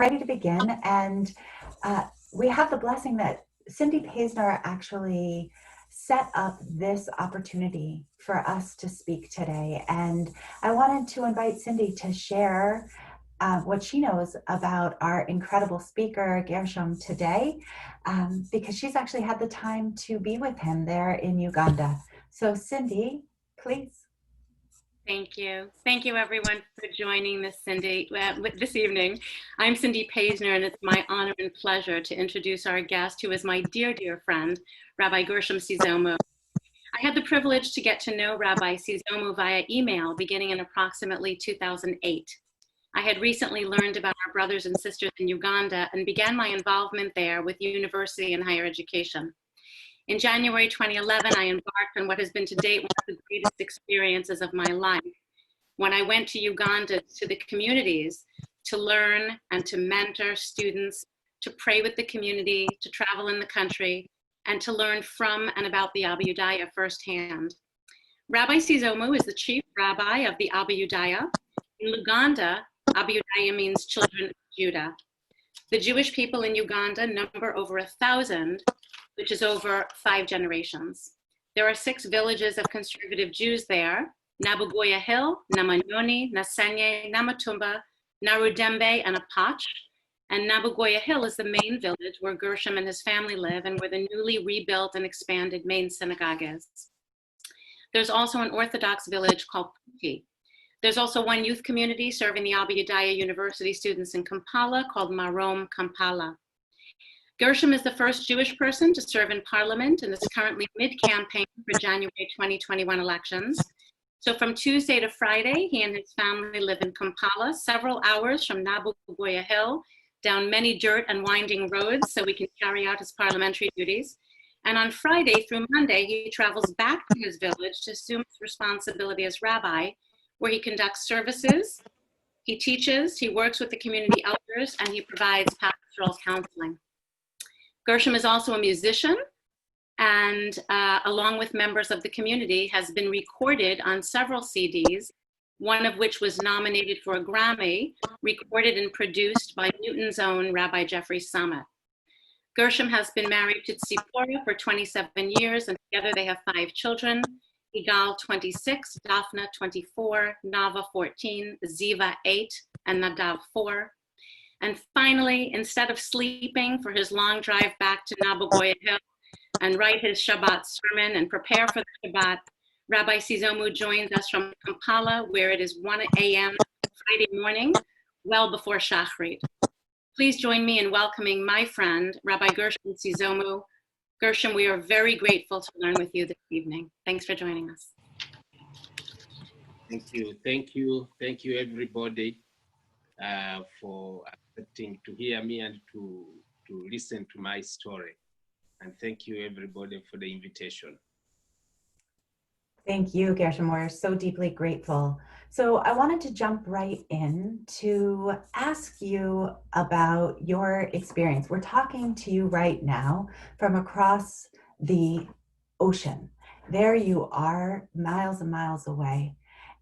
ready to begin, and we have the blessing that Cindy Paisner actually set up this opportunity for us to speak today. And I wanted to invite Cindy to share what she knows about our incredible speaker, Gershom, today, because she's actually had the time to be with him there in Uganda. So Cindy, please. Thank you. Thank you, everyone, for joining this evening. I'm Cindy Paisner, and it's my honor and pleasure to introduce our guest, who is my dear, dear friend, Rabbi Gershom Sizomu. I had the privilege to get to know Rabbi Sizomu via email beginning in approximately 2008. I had recently learned about our brothers and sisters in Uganda and began my involvement there with university and higher education. In January 2011, I embarked on what has been to date one of the greatest experiences of my life, when I went to Uganda, to the communities, to learn and to mentor students, to pray with the community, to travel in the country, and to learn from and about the Abba Yudaya firsthand. Rabbi Sizomu is the chief rabbi of the Abba Yudaya. In Uganda, Abba Yudaya means children of Judah. The Jewish people in Uganda number over 1,000, which is over 5 generations. There are 6 villages of conservative Jews there: Nabugoya Hill, Namanyoni, Nasenye, Namatumba, Narudembe, and Apach. And Nabugoya Hill is the main village where Gershom and his family live and where the newly rebuilt and expanded main synagogue is. There's also an Orthodox village called Puti. There's also one youth community serving the Abba Yudaya University students in Kampala called Marom Kampala. Gershom is the first Jewish person to serve in parliament and is currently mid-campaign for January 2021 elections. So from Tuesday to Friday, he and his family live in Kampala, several hours from Nabugoya Hill, down many dirt and winding roads so we can carry out his parliamentary duties. And on Friday through Monday, he travels back to his village to assume his responsibility as rabbi, where he conducts services, he teaches, he works with the community elders, and he provides pastoral counseling. Gershom is also a musician, and along with members of the community, has been recorded on several CDs, one of which was nominated for a Grammy, recorded and produced by Newton's own Rabbi Jeffrey Summit. Gershom has been married to Tzipora for 27 years, and together they have 5 children: Igal 26, Daphna 24, Nava 14, Ziva 8, and Nadav 4. And finally, instead of sleeping for his long drive back to Nabugoya Hill and write his Shabbat sermon and prepare for the Shabbat, Rabbi Sizomu joins us from Kampala, where it is 1 a.m. Friday morning, well before Shachrit. Please join me in welcoming my friend, Rabbi Gershom Sizomu. Gershom, we are very grateful to learn with you this evening. Thanks for joining us. Thank you. Thank you. Thank you, everybody, for accepting to hear me and to listen to my story. And thank you, everybody, for the invitation. Thank you, Gershom. We're so deeply grateful. So I wanted to jump right in to ask you about your experience. We're talking to you right now from across the ocean. There you are, miles and miles away,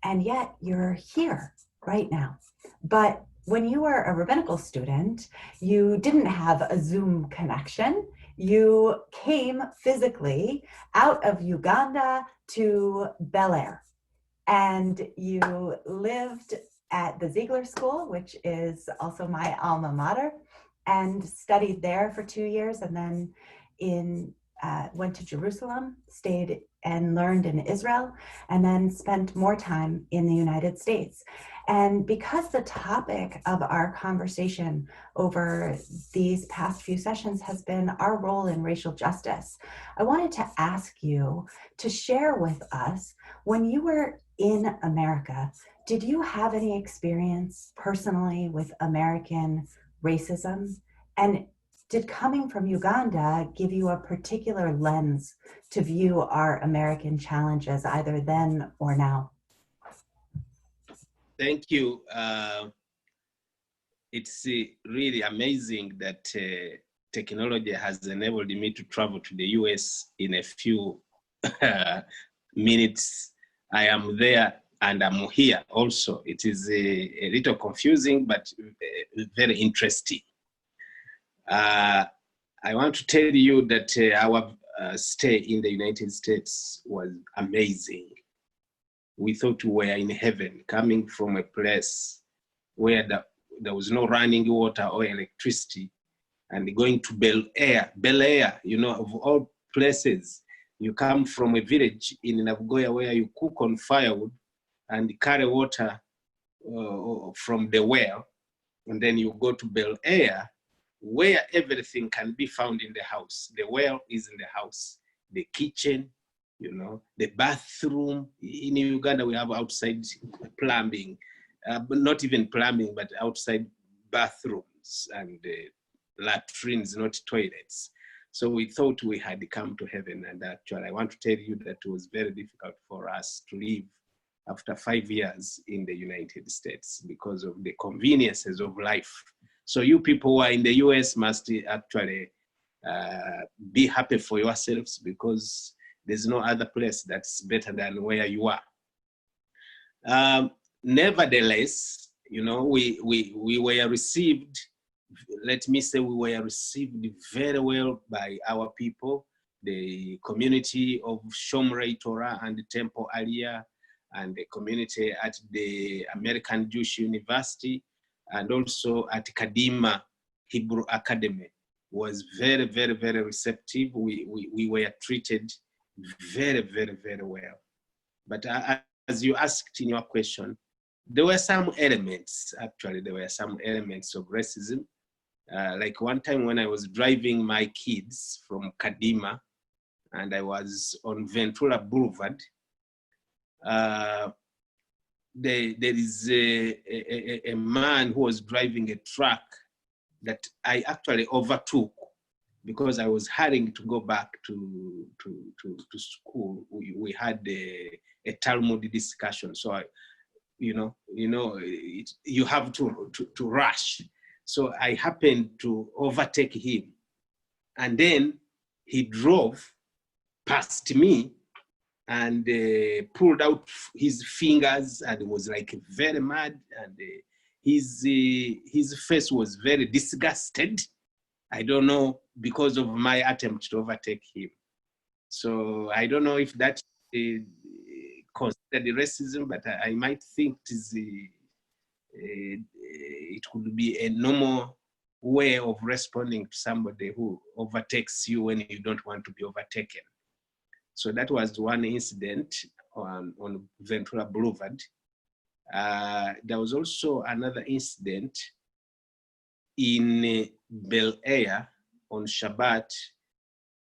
and yet you're here right now. But when you were a rabbinical student, you didn't have a Zoom connection. You came physically out of Uganda to Bel Air, and you lived at the Ziegler School, which is also my alma mater, and studied there for 2 years, and then went to Jerusalem, stayed and learned in Israel, and then spent more time in the United States. And because the topic of our conversation over these past few sessions has been our role in racial justice, I wanted to ask you to share with us, when you were in America, did you have any experience personally with American racism? And did coming from Uganda give you a particular lens to view our American challenges, either then or now? Thank you. It's really amazing that technology has enabled me to travel to the US in a few minutes. I am there and I'm here also. It is a little confusing, but very interesting. I want to tell you that our stay in the United States was amazing. We thought we were in heaven, coming from a place where there was no running water or electricity, and going to Bel Air, of all places. You come from a village in Nagoya where you cook on firewood and carry water from the well, and then you go to Bel Air, where everything can be found in the house. The well is in the house, the kitchen, the bathroom. In Uganda, we have outside plumbing, but not even plumbing, but outside bathrooms and latrines, not toilets. So we thought we had come to heaven. And actually, I want to tell you that it was very difficult for us to live after 5 years in the United States because of the conveniences of life. So you people who are in the US must actually be happy for yourselves, because there's no other place that's better than where you are. Nevertheless, we were received, let me say we were received very well by our people, the community of Shomrei Torah and Temple area, and the community at the American Jewish University, and also at Kadima Hebrew Academy was very, very, very receptive. We were treated very, very, very well. But as you asked in your question, there were some elements of racism. Like one time when I was driving my kids from Kadima, and I was on Ventura Boulevard, there is a man who was driving a truck that I actually overtook because I was hurrying to go back to school. We had a Talmud discussion, so you have to rush. So I happened to overtake him, and then he drove past me and pulled out his fingers and was like very mad, and his face was very disgusted. I don't know, because of my attempt to overtake him. So I don't know if that considered racism, but I might think it could be a normal way of responding to somebody who overtakes you when you don't want to be overtaken. So that was one incident on Ventura Boulevard. There was also another incident in Bel Air on Shabbat.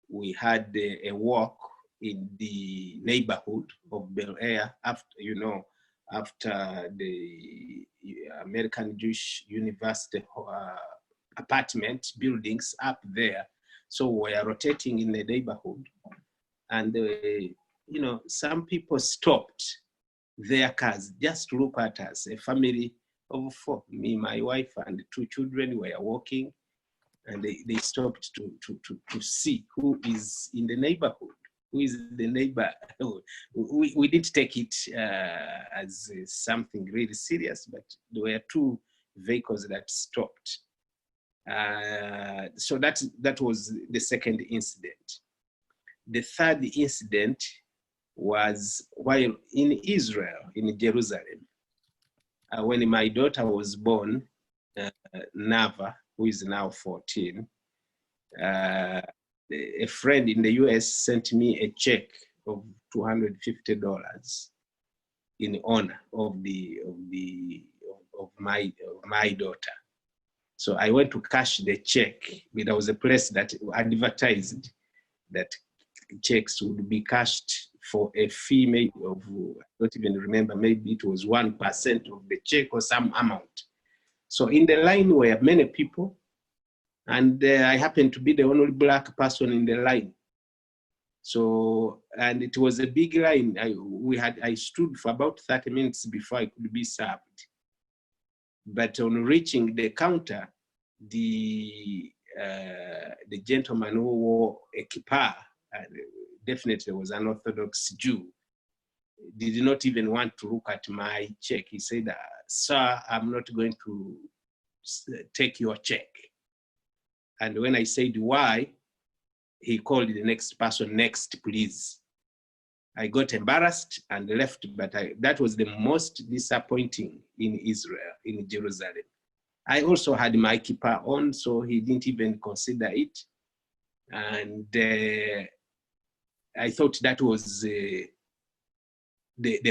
We had a walk in the neighborhood of Bel Air after the American Jewish University apartment buildings up there. So we are rotating in the neighborhood. And, some people stopped their cars just to look at us. A family of 4, me, my wife, and 2 children were walking, and they stopped to see who is in the neighborhood, who is the neighbor. We didn't take it as something really serious, but there were 2 vehicles that stopped. So that was the second incident. The third incident was while in Israel, in Jerusalem, when my daughter was born, Nava, who is now 14, a friend in the US sent me a check of $250 in honor of my daughter. So I went to cash the check. There was a place that advertised that checks would be cashed for a fee maybe of, I don't even remember, maybe it was 1% of the check or some amount. So in the line were many people, and I happened to be the only Black person in the line. So, and it was a big line. I stood for about 30 minutes before I could be served. But on reaching the counter, the gentleman who wore a kippah, definitely was an Orthodox Jew, did not even want to look at my check. He said, sir, I'm not going to take your check. And when I said why, he called the next person, next, please. I got embarrassed and left, but that was the most disappointing in Israel, in Jerusalem. I also had my kippah on, so he didn't even consider it. And I thought that was the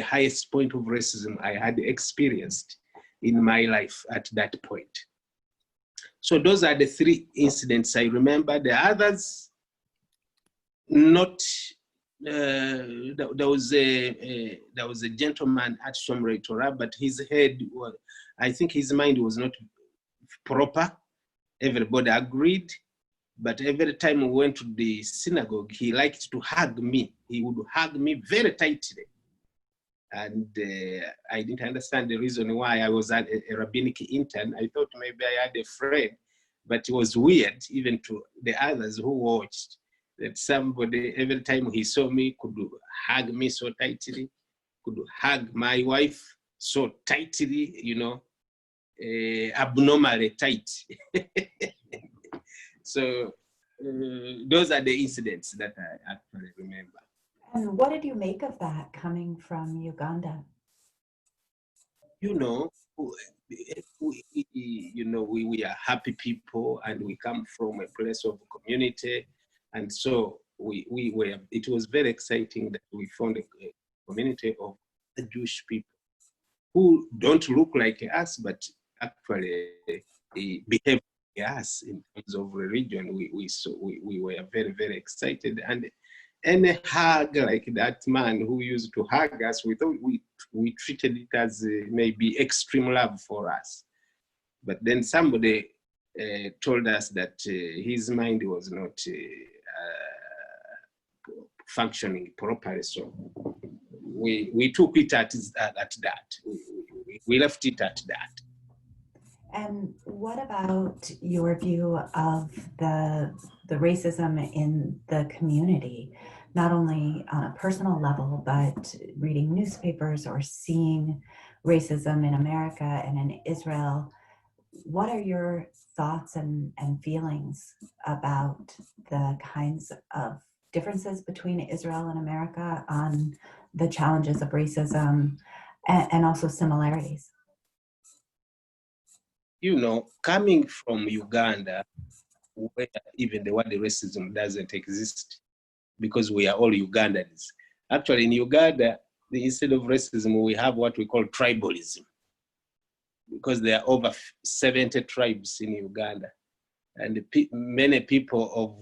highest point of racism I had experienced in my life at that point. So those are the three incidents I remember. The others, not. There was a gentleman at Shomrei Torah, but his head was, I think his mind was not proper. Everybody agreed, but every time we went to the synagogue, he liked to hug me. He would hug me very tightly. And I didn't understand the reason why. I was a rabbinic intern. I thought maybe I had a friend, but it was weird even to the others who watched, that somebody, every time he saw me, could hug me so tightly, could hug my wife so tightly, you know, abnormally tight. So those are the incidents that I actually remember. And what did you make of that coming from Uganda? You know, we are happy people, and we come from a place of community. And so we were, it was very exciting that we found a community of Jewish people who don't look like us, but actually behave like us in terms of religion. We were very, very excited. And any hug like that man who used to hug us, we thought we treated it as maybe extreme love for us. But then somebody told us that his mind was not functioning properly. So we took it at that. We left it at that. And what about your view of the racism in the community, not only on a personal level, but reading newspapers or seeing racism in America and in Israel? What are your thoughts and feelings about the kinds of differences between Israel and America on the challenges of racism and also similarities? You know, coming from Uganda, where even the word racism doesn't exist, because we are all Ugandans. Actually, in Uganda, instead of racism, we have what we call tribalism, because there are over 70 tribes in Uganda. And many people of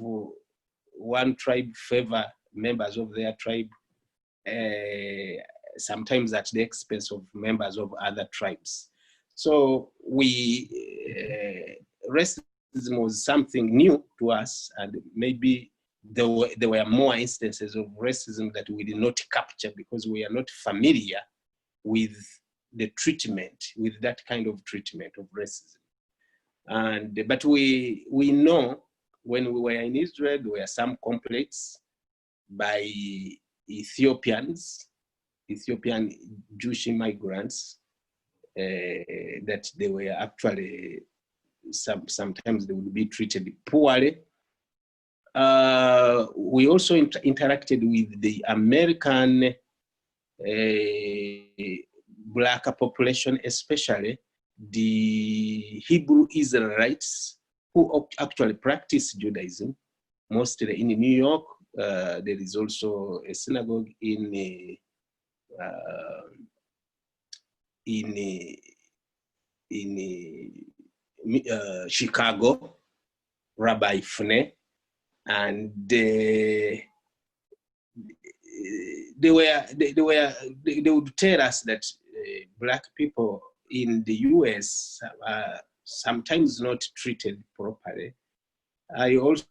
one tribe favor members of their tribe, sometimes at the expense of members of other tribes. So racism was something new to us, and maybe there were more instances of racism that we did not capture because we are not familiar with the treatment, with that kind of treatment of racism. But we know when we were in Israel, there were some complaints by Ethiopian Jewish immigrants that they were actually, sometimes they would be treated poorly. We also interacted with the American Black population, especially the Hebrew Israelites who actually practice Judaism, mostly in New York. There is also a synagogue in Chicago, Rabbi, and they would tell us that Black people in the US are sometimes not treated properly. I also,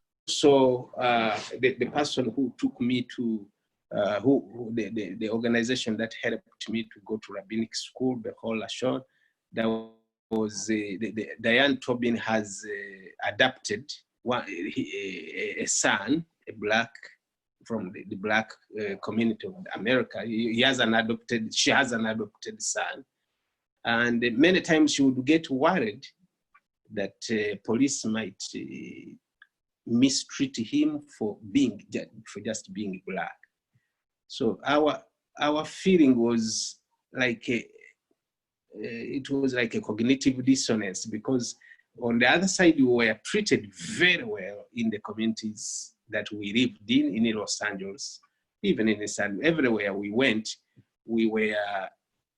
the person who took me to, the organization that helped me to go to rabbinic school, Bechol Lashon, that was, Diane Tobin has adopted a son, a Black the Black community of America. She has an adopted son. And many times she would get worried that police might mistreat him for just being Black. So our feeling was like it was like a cognitive dissonance, because on the other side we were treated very well in the communities that we lived in Los Angeles, even in San, everywhere we went, we were,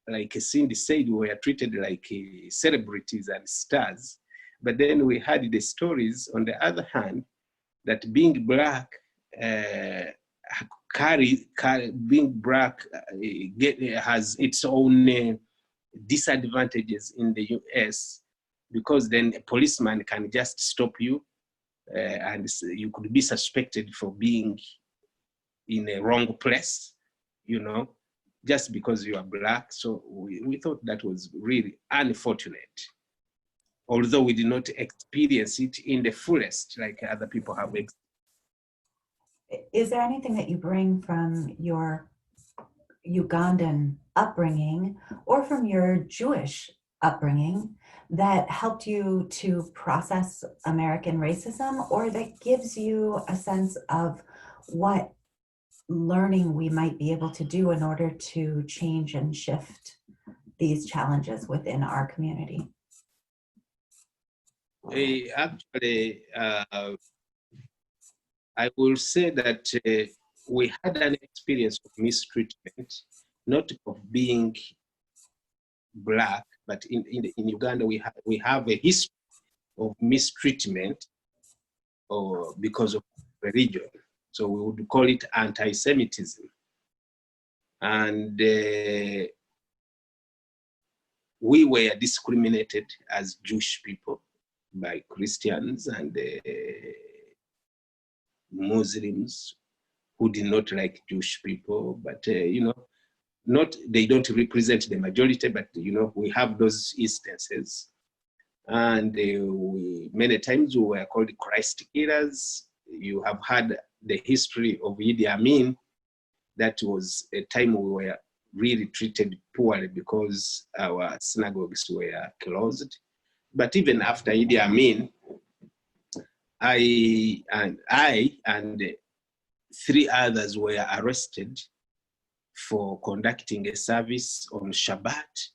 like Cindy said, we were treated like celebrities and stars. But then we had the stories, on the other hand, that being Black, being Black has its own disadvantages in the US, because then a policeman can just stop you and you could be suspected for being in a wrong place, just because you are Black. So we thought that was really unfortunate, although we did not experience it in the fullest like other people have experienced. Is there anything that you bring from your Ugandan upbringing or from your Jewish upbringing that helped you to process American racism, or that gives you a sense of what learning we might be able to do in order to change and shift these challenges within our community? Actually, I will say that we had an experience of mistreatment, not of being Black, but in Uganda we have a history of mistreatment because of religion. So we would call it anti-Semitism. And we were discriminated as Jewish people by Christians and Muslims who did not like Jewish people, but they don't represent the majority, but we have those instances. And many times we were called Christ killers. You have had the history of Idi Amin. That was a time we were really treated poorly because our synagogues were closed. But even after Idi Amin, I and 3 others were arrested for conducting a service on Shabbat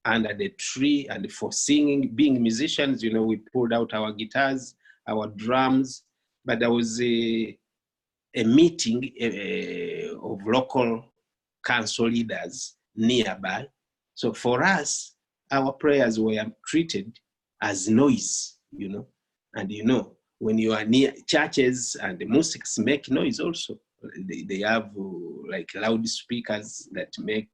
under the tree and for singing, being musicians. We pulled out our guitars, our drums, but there was a meeting of local council leaders nearby. So for us, our prayers were treated as noise, and when you are near churches and the mosques make noise also, they have like loudspeakers that make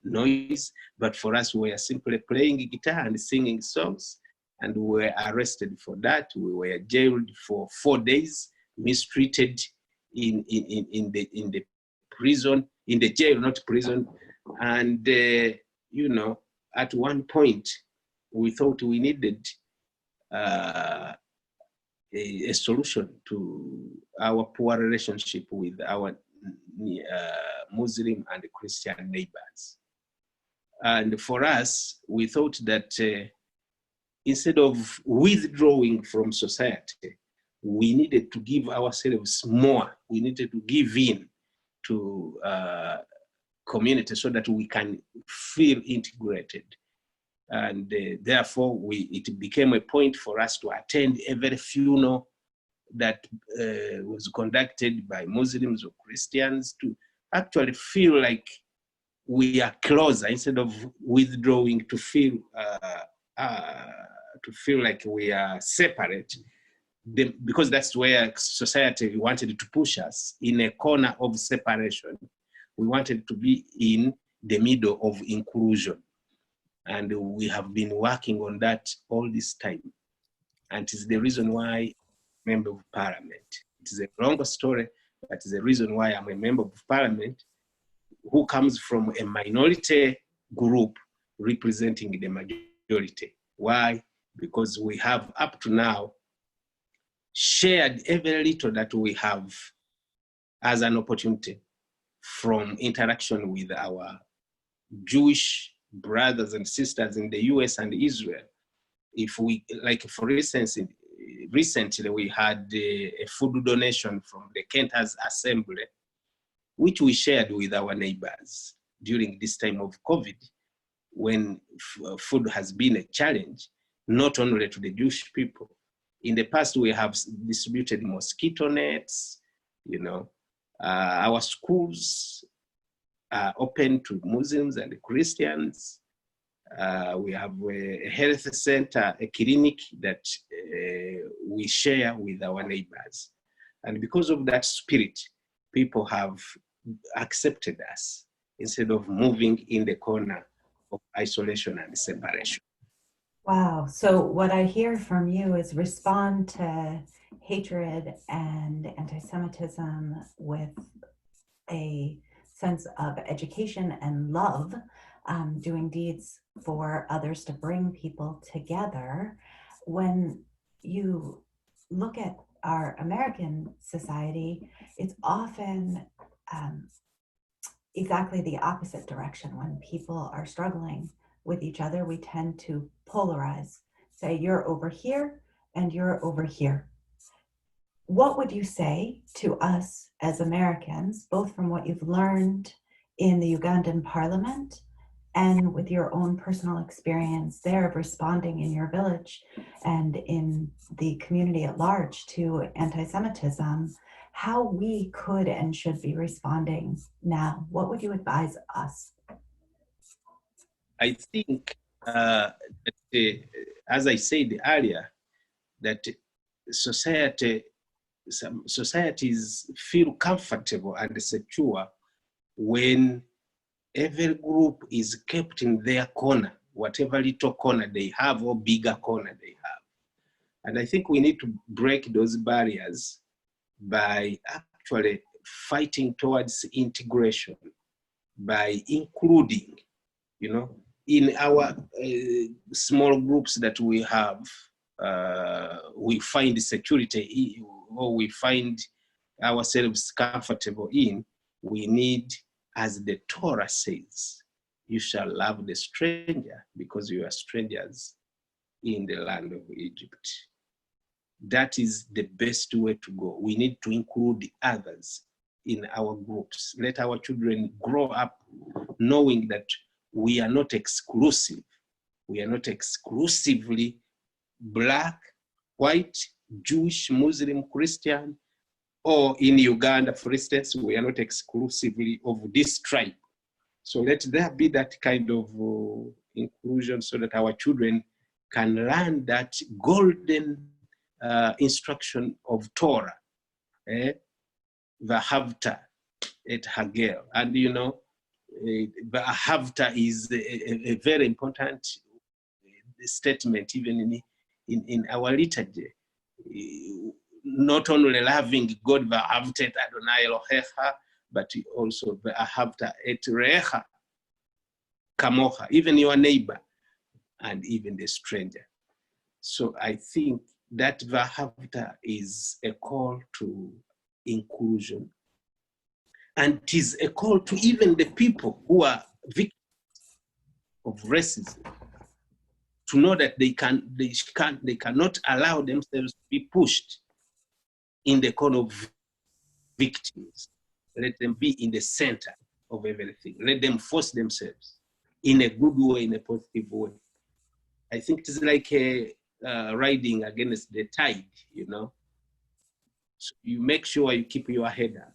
noise, but for us we were simply playing guitar and singing songs, and we were arrested for that. We were jailed for 4 days, mistreated in the prison, in the jail, not prison. And at one point we thought we needed a solution to our poor relationship with our Muslim and Christian neighbors. And for us, we thought that instead of withdrawing from society, we needed to give ourselves more. We needed to give in to community so that we can feel integrated. And therefore, it became a point for us to attend every funeral that was conducted by Muslims or Christians, to actually feel like we are closer instead of withdrawing, to feel like we are separate. Because that's where society wanted to push us, in a corner of separation. We wanted to be in the middle of inclusion. And we have been working on that all this time. And it is the reason why I'm a member of parliament. It is a longer story, but it's the reason why I'm a member of parliament who comes from a minority group representing the majority. Why? Because we have up to now shared every little that we have as an opportunity from interaction with our Jewish brothers and sisters in the US and Israel. If we, like for instance, recently we had a food donation from the Kenters Assembly, which we shared with our neighbors during this time of COVID, when food has been a challenge, not only to the Jewish people. In the past, we have distributed mosquito nets, our schools are open to Muslims and Christians. We have a health center, a clinic that we share with our neighbors. And because of that spirit, people have accepted us instead of moving in the corner of isolation and separation. Wow. So what I hear from you is respond to hatred and anti-Semitism with a sense of education and love, doing deeds for others to bring people together. When you look at our American society, it's often exactly the opposite direction. When people are struggling with each other, we tend to polarize, say you're over here and you're over here. What would you say to us as Americans, both from what you've learned in the Ugandan parliament and with your own personal experience there of responding in your village and in the community at large to anti-Semitism, how we could and should be responding now? What would you advise us? I think, that, as I said earlier, that some societies feel comfortable and secure when every group is kept in their corner, whatever little corner they have or bigger corner they have. And I think we need to break those barriers by actually fighting towards integration, by including, in our small groups that we have, we find security or we find ourselves comfortable in. We need, as the Torah says, you shall love the stranger because you are strangers in the land of Egypt. That is the best way to go. We need to include the others in our groups. Let our children grow up knowing that we are not exclusive. We are not exclusively Black, white, Jewish, Muslim, Christian, or in Uganda, for instance, we are not exclusively of this tribe. So let there be that kind of inclusion so that our children can learn that golden instruction of Torah, Vahavta et Hagel. And Vahavta is a very important statement even in our liturgy. Not only loving God, Vahavta et Adonai Elohecha, but also Vahavta et Recha Kamocha, even your neighbor and even the stranger. So I think that Vahavta is a call to inclusion, and it is a call to even the people who are victims of racism to know that they cannot allow themselves to be pushed in the corner of victims. Let them be in the center of everything. Let them force themselves in a good way, in a positive way. I think it is like riding against the tide, So you make sure you keep your head up,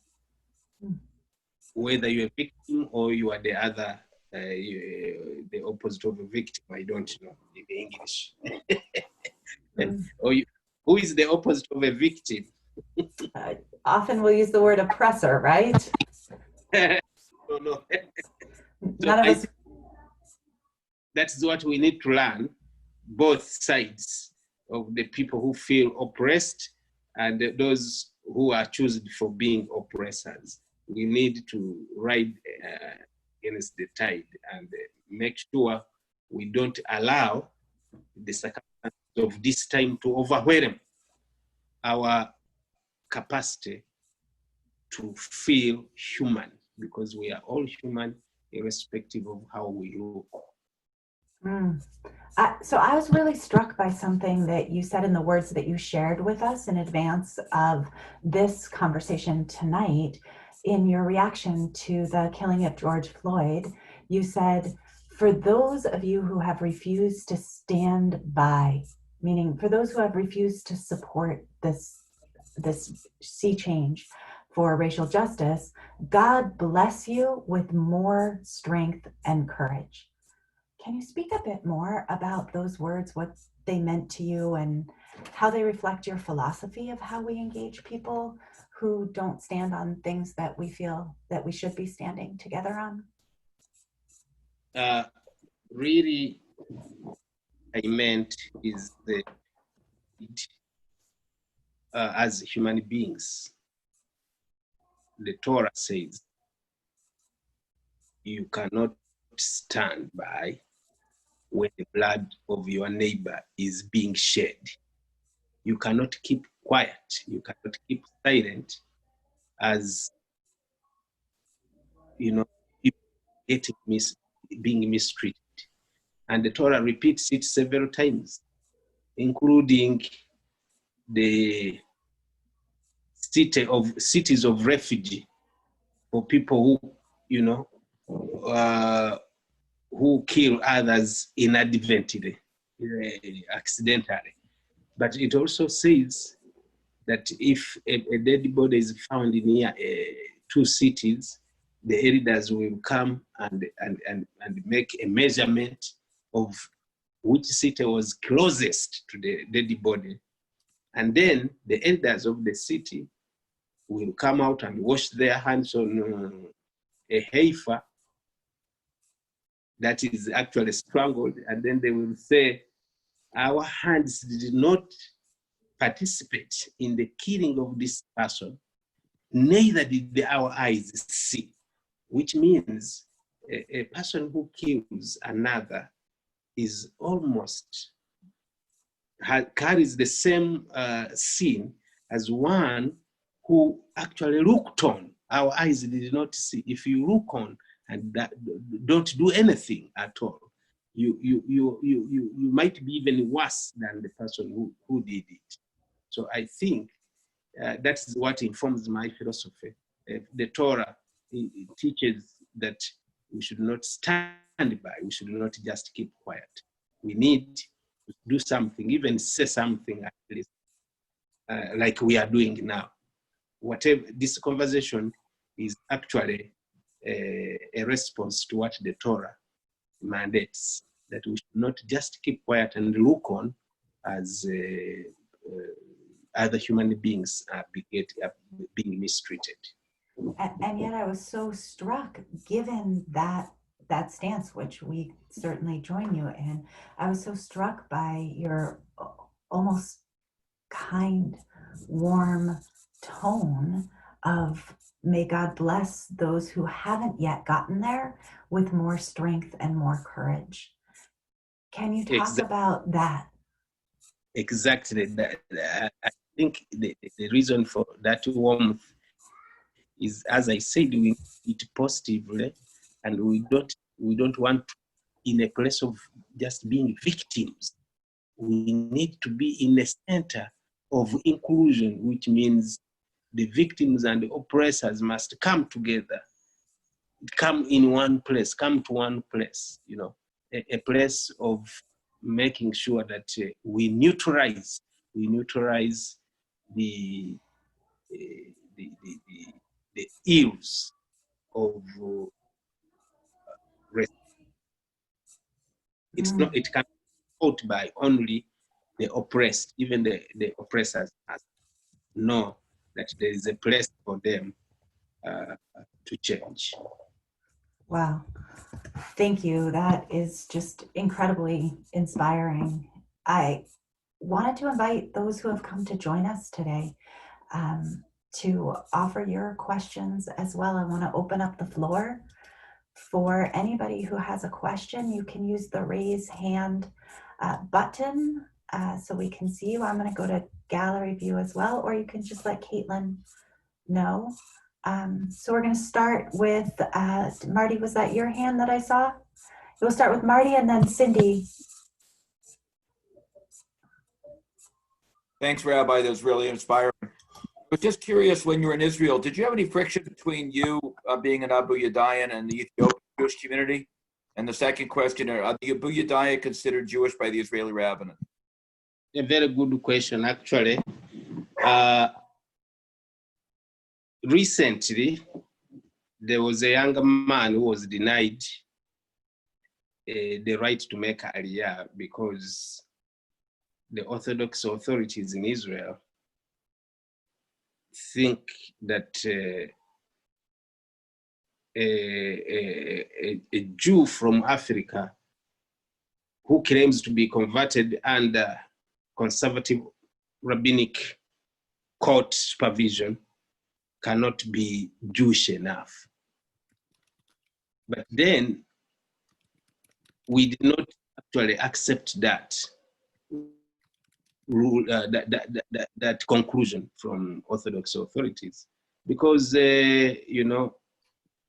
whether you're a victim or you are the other, the opposite of a victim. I don't know in English. Who is the opposite of a victim? Often we'll use the word oppressor, right? No. None of us. That's what we need to learn, both sides of the people who feel oppressed and those who are chosen for being oppressors. We need to ride against the tide and make sure we don't allow the circumstances of this time to overwhelm our capacity to feel human, because we are all human, irrespective of how we look. Mm. So I was really struck by something that you said in the words that you shared with us in advance of this conversation tonight. In your reaction to the killing of George Floyd, you said, for those of you who have refused to stand by, meaning for those who have refused to support this sea change for racial justice, God bless you with more strength and courage. Can you speak a bit more about those words, what they meant to you, and how they reflect your philosophy of how we engage people who don't stand on things that we feel that we should be standing together on? Really, I meant is that as human beings, the Torah says you cannot stand by when the blood of your neighbor is being shed. You cannot keep quiet. You cannot keep silent as, people being mistreated. And the Torah repeats it several times, including the cities of refuge for people who kill others inadvertently, accidentally. But it also says that if a dead body is found near two cities, the elders will come and make a measurement of which city was closest to the dead body. And then the elders of the city will come out and wash their hands on a heifer that is actually strangled. And then they will say, our hands did not participate in the killing of this person, neither did our eyes see, which means a person who kills another is almost carries the same sin as one who actually looked on. Our eyes did not see. If you look on and don't do anything at all, you might be even worse than the person who did it. So I think that's what informs my philosophy. The Torah it teaches that we should not stand by. We should not just keep quiet. We need to do something, even say something at least, like we are doing now. Whatever this conversation is actually a response to what the Torah mandates, that we should not just keep quiet and look on as other human beings are being mistreated. And yet I was so struck, given that stance, which we certainly join you in, I was so struck by your almost kind, warm tone of, may God bless those who haven't yet gotten there with more strength and more courage. Can you talk about that? Exactly. I think the reason for that warmth is, as I said, we need it positively, and we don't want in a place of just being victims. We need to be in the center of inclusion, which means the victims and the oppressors must come together, come to one place, a place of making sure that we neutralize the ills of race. It can be fought by only the oppressed. Even the oppressors must know that there is a place for them to change. Wow. Thank you. That is just incredibly inspiring. I wanted to invite those who have come to join us today to offer your questions as well. I want to open up the floor for anybody who has a question. You can use the raise hand button so we can see you. I'm going to go to gallery view as well, or you can just let Caitlin know. So we're going to start with Marty. Was that your hand that I saw? We'll start with Marty and then Cindy. Thanks, Rabbi. That was really inspiring. I was just curious, when you were in Israel, did you have any friction between you being an Abu Yadayan and the Ethiopian Jewish community? And the second question, are the Abu Yadaya considered Jewish by the Israeli rabbinate? A very good question, actually. Recently, there was a young man who was denied the right to make Aliyah because the Orthodox authorities in Israel think that a Jew from Africa who claims to be converted under conservative rabbinic court supervision cannot be Jewish enough. But then we did not actually accept that rule, that conclusion from Orthodox authorities, because you know,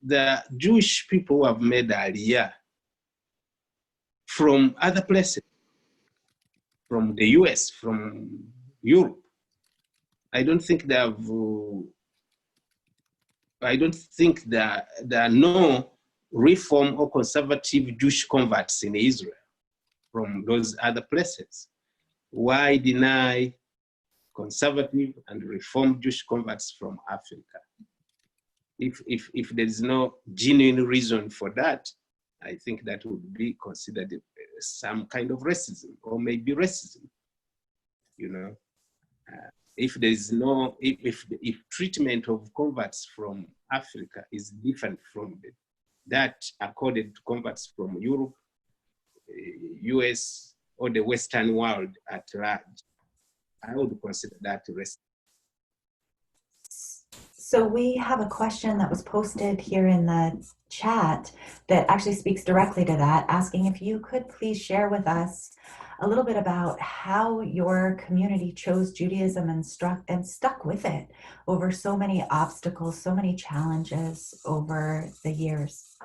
the Jewish people who have made Aliyah from other places, from the US, from Europe, I don't think there are no reform or conservative Jewish converts in Israel from those other places. Why deny conservative and reform Jewish converts from Africa? If there is no genuine reason for that, I think that would be considered some kind of racism, or maybe racism. You know, if there is no, if treatment of converts from Africa is different from that accorded to converts from Europe, US, or the Western world at large, I would consider that racism. So we have a question that was posted here in the chat that actually speaks directly to that, asking if you could please share with us a little bit about how your community chose Judaism and stuck with it over so many obstacles, so many challenges over the years.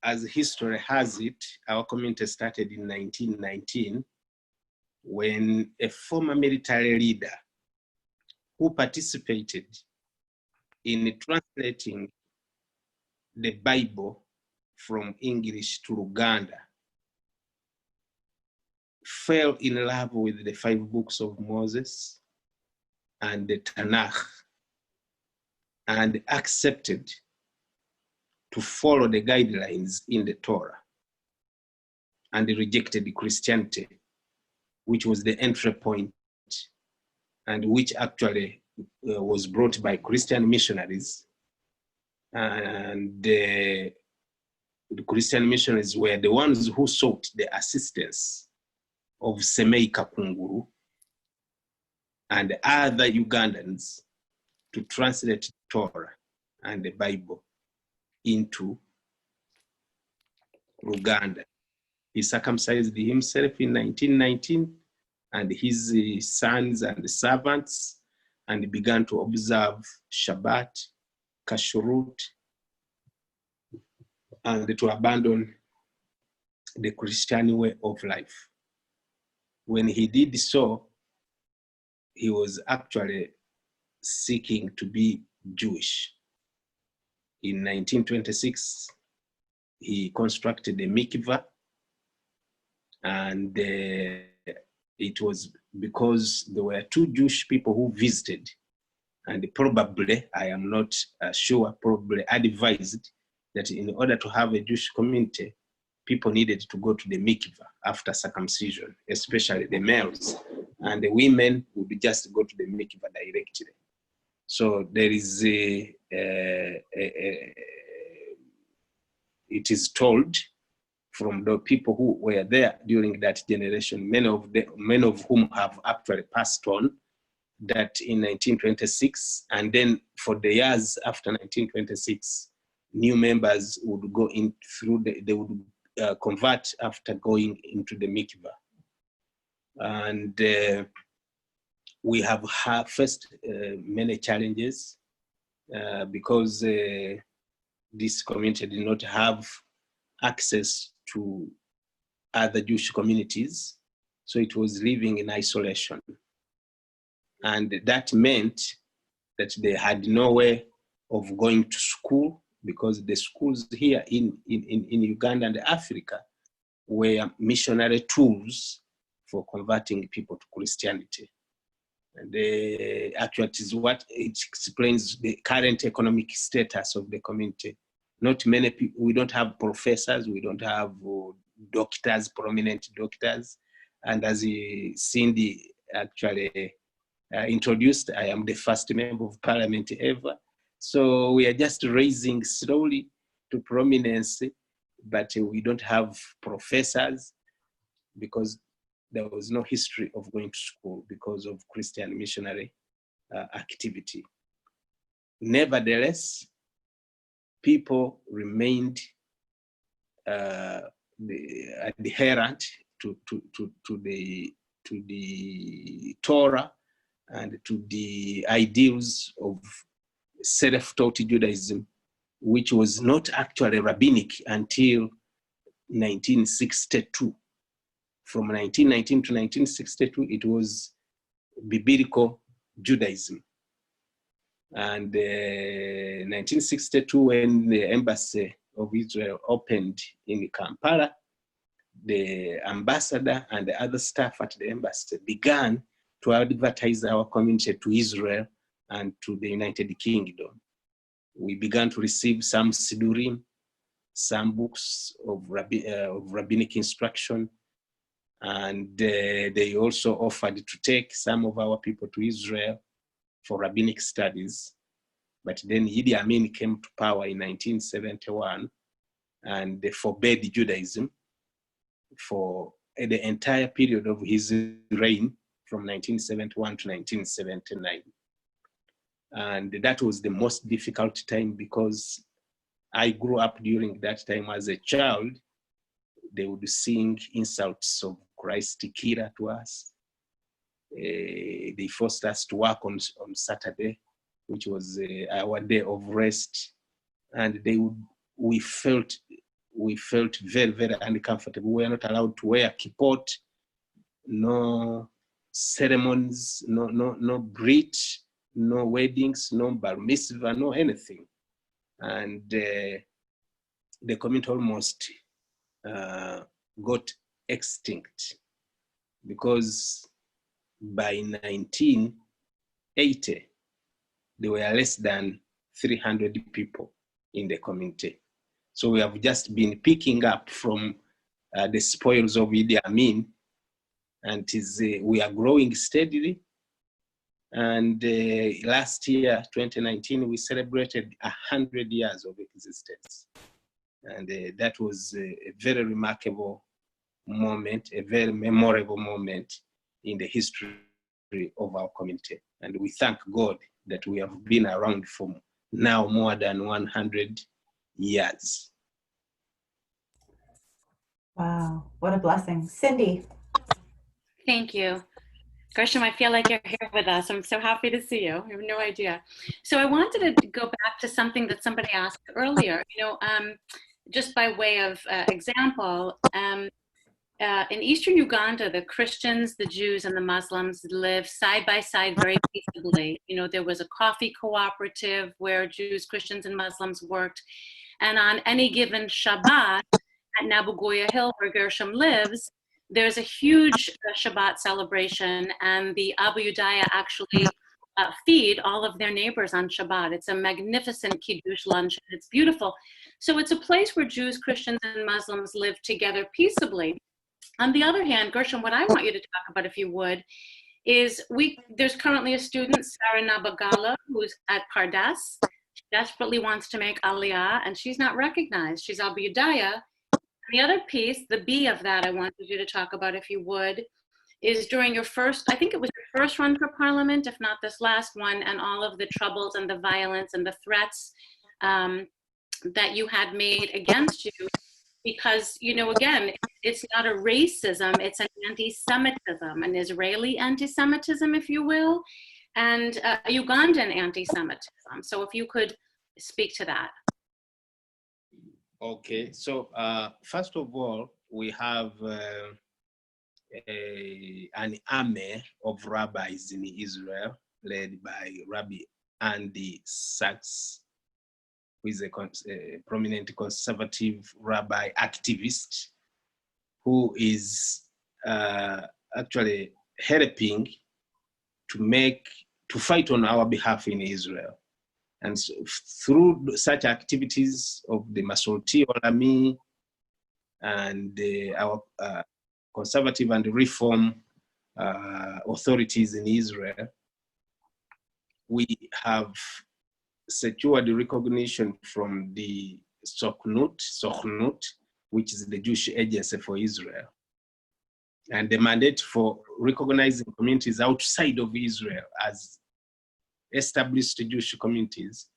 As history has it, our community started in 1919 when a former military leader who participated in translating the Bible from English to Luganda fell in love with the 5 books of Moses and the Tanakh and accepted to follow the guidelines in the Torah, and rejected Christianity, which was the entry point, and which actually was brought by Christian missionaries. And the Christian missionaries were the ones who sought the assistance of Semei Kakunguru and other Ugandans to translate Torah and the Bible into Luganda. He circumcised himself in 1919 and his sons and servants, and began to observe Shabbat, Kashrut, and to abandon the Christian way of life. When he did so, he was actually seeking to be Jewish. In 1926, he constructed a mikvah, and it was because there were 2 Jewish people who visited, and probably, I am not sure, probably advised that in order to have a Jewish community, people needed to go to the mikvah after circumcision, especially the males, and the women would just go to the mikvah directly. So there is it is told from the people who were there during that generation, many of whom have actually passed on, that in 1926, and then for the years after 1926, new members would go in through they would convert after going into the mikvah. And we have faced many challenges because this community did not have access to other Jewish communities, so it was living in isolation. And that meant that they had no way of going to school, because the schools here in Uganda and Africa were missionary tools for converting people to Christianity. And actually, it is what it explains the current economic status of the community. Not many people, we don't have professors, we don't have doctors, prominent doctors. And as Cindy actually introduced, I am the first member of parliament ever. So we are just raising slowly to prominence, but we don't have professors because there was no history of going to school because of Christian missionary activity. Nevertheless, people remained adherent to the Torah and to the ideals of self-taught Judaism, which was not actually rabbinic until 1962. From 1919 to 1962, it was biblical Judaism. And 1962, when the embassy of Israel opened in Kampala, the ambassador and the other staff at the embassy began to advertise our community to Israel and to the United Kingdom. We began to receive some Sidurim, some books of rabbinic instruction, and they also offered to take some of our people to Israel for rabbinic studies. But then Idi Amin came to power in 1971, and they forbade Judaism for the entire period of his reign from 1971 to 1979. And that was the most difficult time because I grew up during that time as a child. They would sing insults of Christ killer to us. They forced us to work on Saturday, which was our day of rest. And we felt very, very uncomfortable. We were not allowed to wear kippot, no ceremonies, no brit, no weddings, no bar mitzvah, no anything. And the community almost got extinct because by 1980, there were less than 300 people in the community. So we have just been picking up from the spoils of Idi Amin, and we are growing steadily. And last year, 2019, we celebrated 100 years of existence. And that was a very remarkable moment, a very memorable moment in the history of our community. And we thank God that we have been around for now more than 100 years. Wow, what a blessing. Cindy. Thank you. Gershom, I feel like you're here with us. I'm so happy to see you. I have no idea. So I wanted to go back to something that somebody asked earlier. Just by way of example, in eastern Uganda, the Christians, the Jews, and the Muslims live side by side very peaceably. There was a coffee cooperative where Jews, Christians, and Muslims worked. And on any given Shabbat at Nabugoya Hill, where Gershom lives, there's a huge Shabbat celebration, and the Abu Yudaya actually feed all of their neighbors on Shabbat. It's a magnificent Kiddush lunch. It's beautiful. So it's a place where Jews, Christians, and Muslims live together peaceably. On the other hand, Gershom, what I want you to talk about, if you would, is there's currently a student, Sarah Nabagala, who's at Pardas. She desperately wants to make Aliyah, and she's not recognized. She's Abu Yudaya. The other piece, the B of that I wanted you to talk about, if you would, is during your first, I think it was your first run for parliament, if not this last one, and all of the troubles and the violence and the threats that you had made against you. because, again, it's not a racism, it's an anti-Semitism, an Israeli anti-Semitism, if you will, and a Ugandan anti-Semitism. So if you could speak to that. Okay, so first of all, we have an army of rabbis in Israel led by Rabbi Andy Sachs, who is a prominent conservative rabbi activist who is actually helping to fight on our behalf in Israel. And so through such activities of the Masorti Olami and our conservative and reform authorities in Israel, we have secured recognition from the Sochnut, which is the Jewish Agency for Israel. And the mandate for recognizing communities outside of Israel as established Jewish communities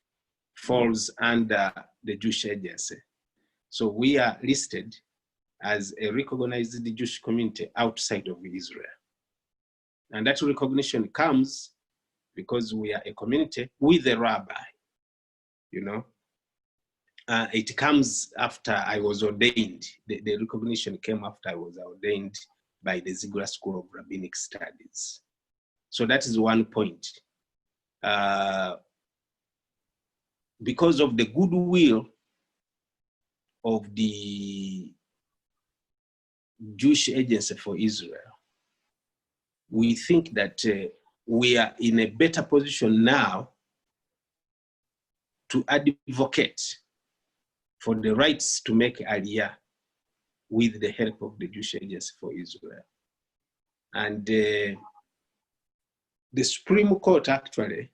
falls under the Jewish Agency. So we are listed as a recognized Jewish community outside of Israel. And that recognition comes because we are a community with a rabbi, It comes after I was ordained. The recognition came after I was ordained by the Ziegler School of Rabbinic Studies. So that is one point. Because of the goodwill of the Jewish Agency for Israel, we think that we are in a better position now to advocate for the rights to make Aliyah with the help of the Jewish Agency for Israel. And the Supreme Court actually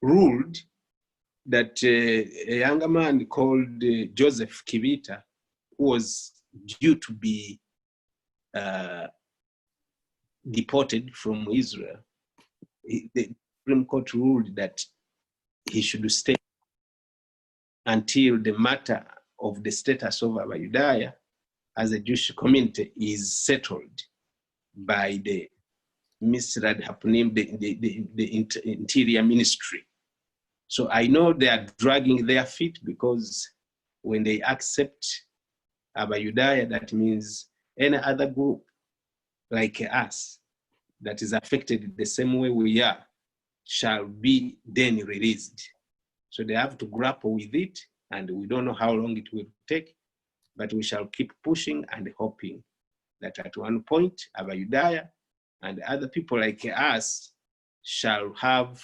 ruled that a younger man called Joseph Kibita, who was due to be deported from Israel, the Supreme Court ruled that he should stay until the matter of the status of Abayudaya as a Jewish community is settled by the Misrad Hapunim, the Interior Ministry. So I know they are dragging their feet because when they accept Abayudaya, that means any other group like us that is affected the same way we are shall be then released. So they have to grapple with it, and we don't know how long it will take, but we shall keep pushing and hoping that at one point, Abayudaya and other people like us shall have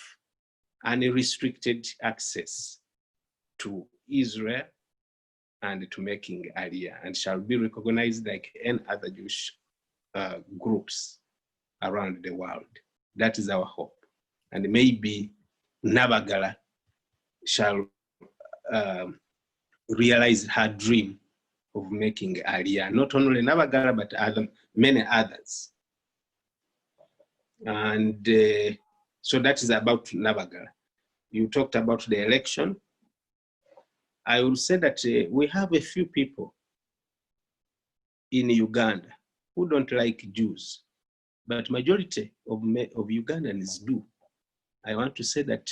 unrestricted access to Israel and to making Aliyah, and shall be recognized like any other Jewish groups around the world. That is our hope. And maybe Nabagala shall realize her dream of making Aliyah. Not only Nabagala, but many others. And so that is about Nabagala. You talked about the election. I will say that we have a few people in Uganda who don't like Jews, but majority of Ugandans do. I want to say that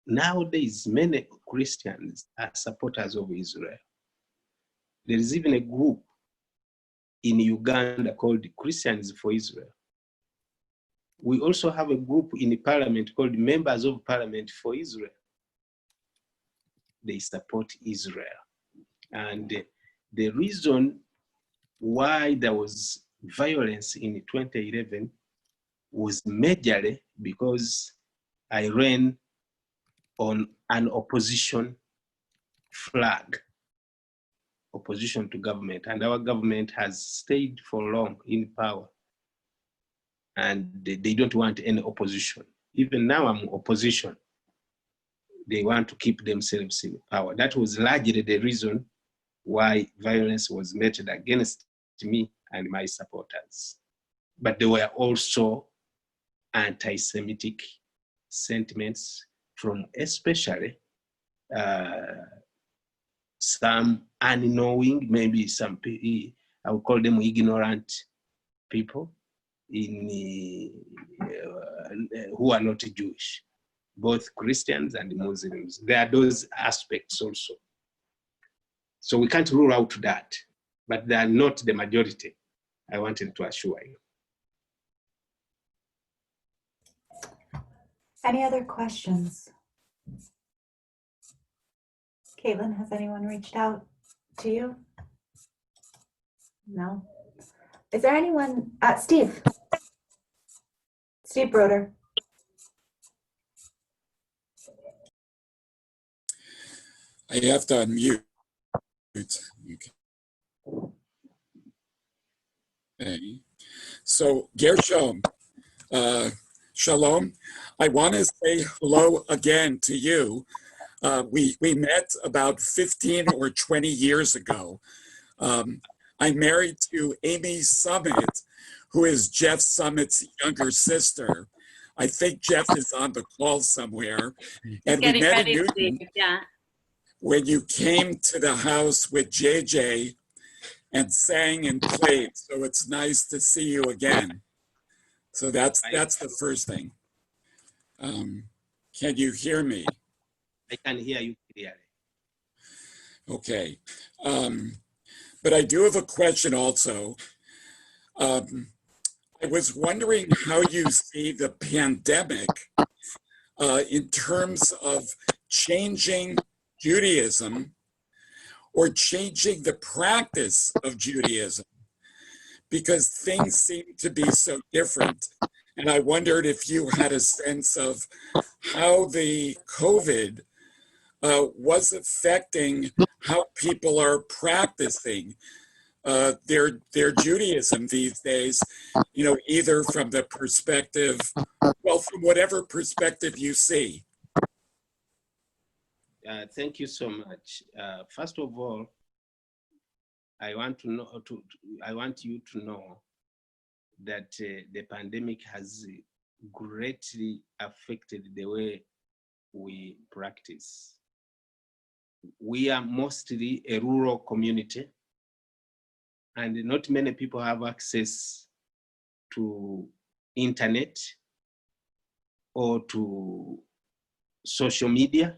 nowadays many Christians are supporters of Israel. There is even a group in Uganda called Christians for Israel. We also have a group in the parliament called Members of Parliament for Israel. They support Israel. And the reason why there was violence in 2011 was majorly because I ran on an opposition flag, opposition to government, and our government has stayed for long in power, and they don't want any opposition. Even now I'm opposition. They want to keep themselves in power. That was largely the reason why violence was meted against me and my supporters. But there were also anti-Semitic sentiments from especially some unknowing, maybe some, I would call them ignorant people who are not Jewish, both Christians and Muslims. There are those aspects also. So we can't rule out that, but they are not the majority. I wanted to assure you. Any other questions? Caitlin, has anyone reached out to you? No. Is there anyone? Steve. Steve Broder. I have to unmute. Okay. So, Gershom, shalom. I want to say hello again to you. We met about 15 or 20 years ago. I'm married to Amy Summit, who is Jeff Summit's younger sister. I think Jeff is on the call somewhere. And we met in Newton when you came to the house with JJ and sang and played. So it's nice to see you again. So that's the first thing. Can you hear me? I can hear you clearly. Okay. But I do have a question also. I was wondering how you see the pandemic in terms of changing Judaism or changing the practice of Judaism, because things seem to be so different. And I wondered if you had a sense of how the COVID was affecting how people are practicing their Judaism these days, either from the perspective, well, from whatever perspective you see. Thank you so much. First of all, I want you to know that the pandemic has greatly affected the way we practice. We are mostly a rural community, and not many people have access to internet or to social media.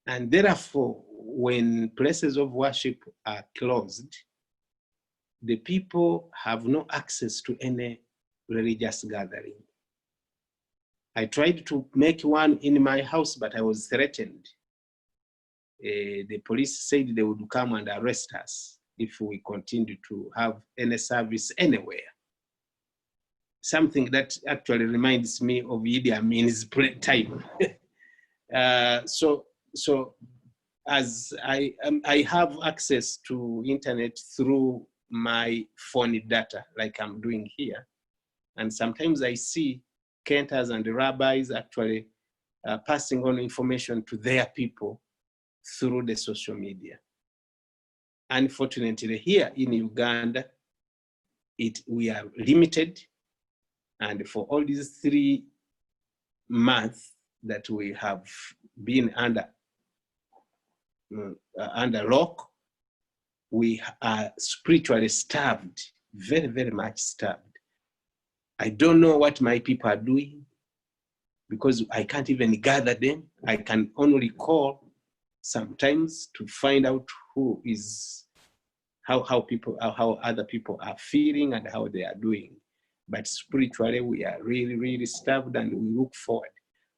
And therefore, when places of worship are closed, the people have no access to any religious gathering. I tried to make one in my house, but I was threatened. The police said they would come and arrest us if we continue to have any service anywhere. Something that actually reminds me of Idi Amin's time. So as I have access to internet through my phone data, like I'm doing here, and sometimes I see Kenters and the rabbis actually passing on information to their people through the social media. Unfortunately, here in Uganda, we are limited, and for all these 3 months that we have been under lock, we are spiritually starved, very, very much starved. I don't know what my people are doing because I can't even gather them. I can only call sometimes to find out how other people are feeling and how they are doing. But spiritually, we are really, really starved, and we look forward.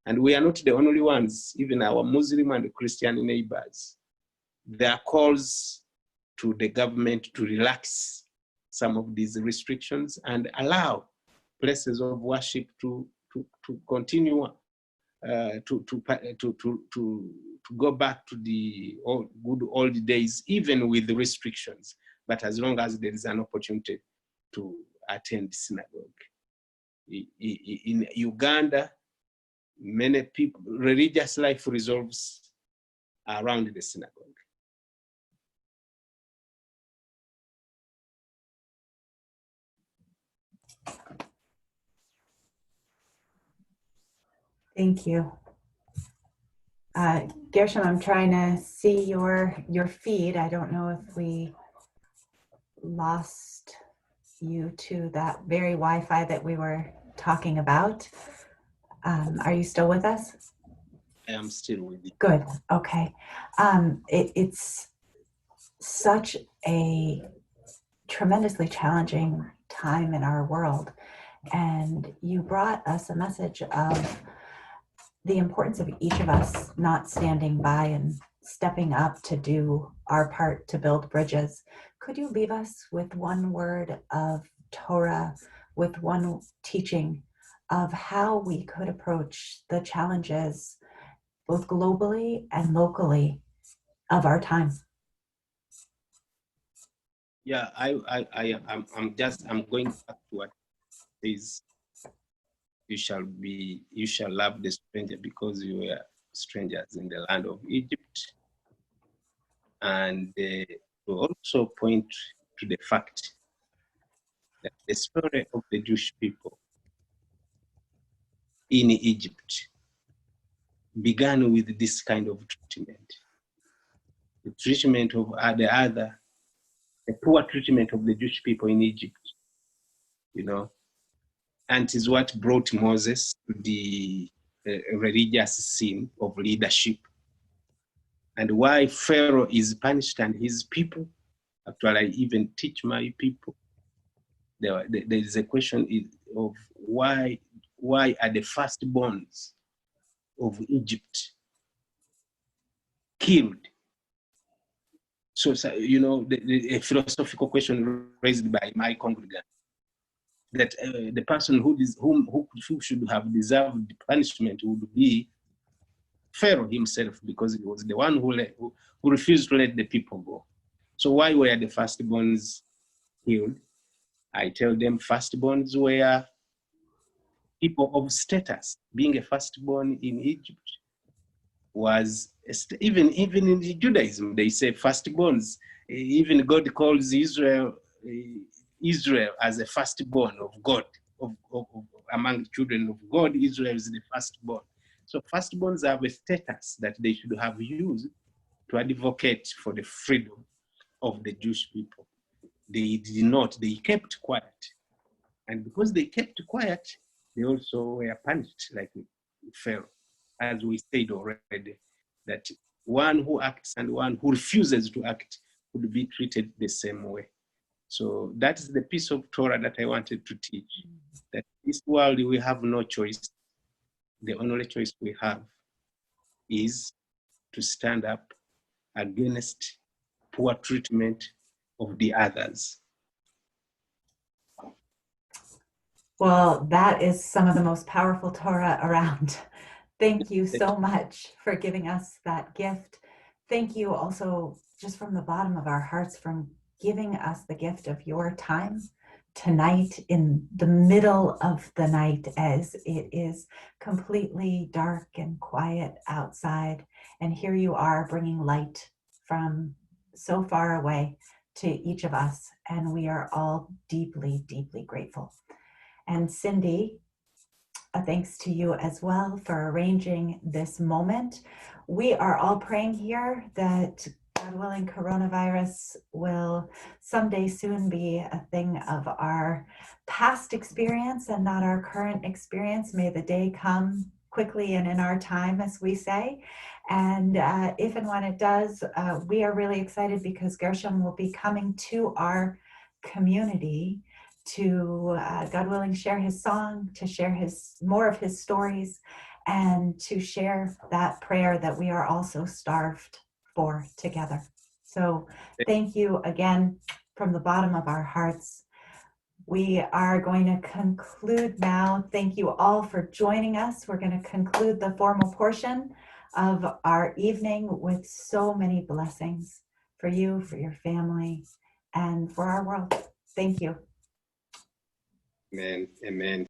And we are not the only ones. Even our Muslim and Christian neighbors, there are calls to the government to relax some of these restrictions and allow places of worship to continue to go back to the good old days, even with the restrictions, but as long as there is an opportunity to attend synagogue. In Uganda, many people, religious life resolves around the synagogue. Thank you. Gershom, I'm trying to see your feed. I don't know if we lost you to that very Wi-Fi that we were talking about. Are you still with us? I am still with you. Good. Okay. It's such a tremendously challenging time in our world, and you brought us a message of the importance of each of us not standing by and stepping up to do our part to build bridges. Could you leave us with one word of Torah, with one teaching of how we could approach the challenges, both globally and locally, of our time? Yeah, I'm going back to what it says. You shall love the stranger because you were strangers in the land of Egypt. And to also point to the fact that the story of the Jewish people in Egypt began with this kind of treatment. The treatment of the poor treatment of the Jewish people in Egypt, and is what brought Moses to the religious scene of leadership, and why Pharaoh is punished and his people. Actually, I even teach my people. There is a question of why are the firstborns of Egypt killed? So a philosophical question raised by my congregant, that the person who should have deserved the punishment would be Pharaoh himself, because he was the one who refused to let the people go. So why were the firstborns killed? I tell them firstborns were people of status. Being a firstborn in Egypt was, even in Judaism, they say firstborns. Even God calls Israel as a firstborn of God, among the children of God. Israel is the firstborn. So firstborns have a status that they should have used to advocate for the freedom of the Jewish people. They did not. They kept quiet. And because they kept quiet, they also were punished like Pharaoh, as we said already, that one who acts and one who refuses to act would be treated the same way. So that is the piece of Torah that I wanted to teach, that this world we have no choice. The only choice we have is to stand up against poor treatment of the others. Well, that is some of the most powerful Torah around. Thank you so much for giving us that gift. Thank you also, just from the bottom of our hearts, for giving us the gift of your time tonight, in the middle of the night, as it is completely dark and quiet outside. And here you are bringing light from so far away to each of us. And we are all deeply, deeply grateful. And Cindy, thanks to you as well for arranging this moment. We are all praying here that, God willing, coronavirus will someday soon be a thing of our past experience and not our current experience. May the day come quickly and in our time, as we say. And if and when it does, we are really excited because Gershom will be coming to our community to, God willing, share his song, to share more of his stories, and to share that prayer that we are also starved for together. So thank you again from the bottom of our hearts. We are going to conclude now. Thank you all for joining us. We're going to conclude the formal portion of our evening with so many blessings for you, for your family, and for our world. Thank you. Amen. Amen.